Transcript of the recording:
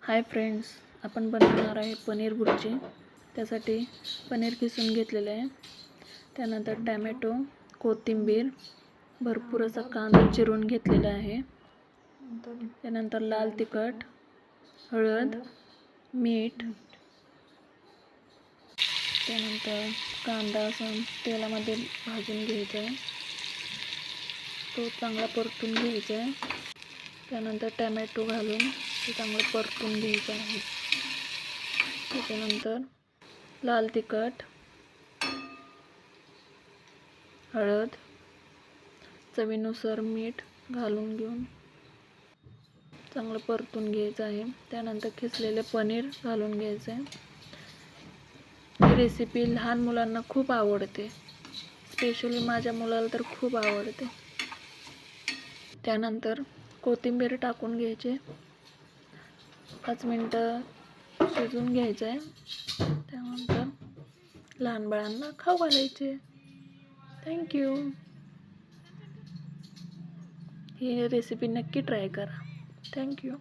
Hi friends, आपण बनवणार आहे पनीर भुर्जी। त्यासाठी पनीर किसून घेतलेले आहे। त्यानंतर टोमॅटो, कोथिंबीर, भरपूर असा कांदा चिरून घेतलेला आहे। त्यानंतर लाल तिखट, हळद, मीठ। त्यानंतर कांदा असा तेलामध्ये भाजून घ्यायचा आहे, तो चांगला परतून घ्यायचा आहे। त्यानंतर टोमॅटो घालून ते चांगलं परतून घ्यायचं आहे। त्यानंतर लाल तिखट, हळद, चवीनुसार मीठ घालून घेऊन चांगलं परतून घ्यायचं आहे। त्यानंतर किसलेले पनीर घालून घ्यायचं आहे। ही रेसिपी लहान मुलांना खूप आवडते, स्पेशली माझ्या मुलाला तर खूप आवडते। त्यानंतर कोथिंबीर टाकून घ्यायचे, 5 मिनिटं शिजून घ्यायचं आहे। त्यानंतर लहान बाळांना खाऊ घालायचे। थँक्यू। ही रेसिपी नक्की ट्राय करा। थँक्यू।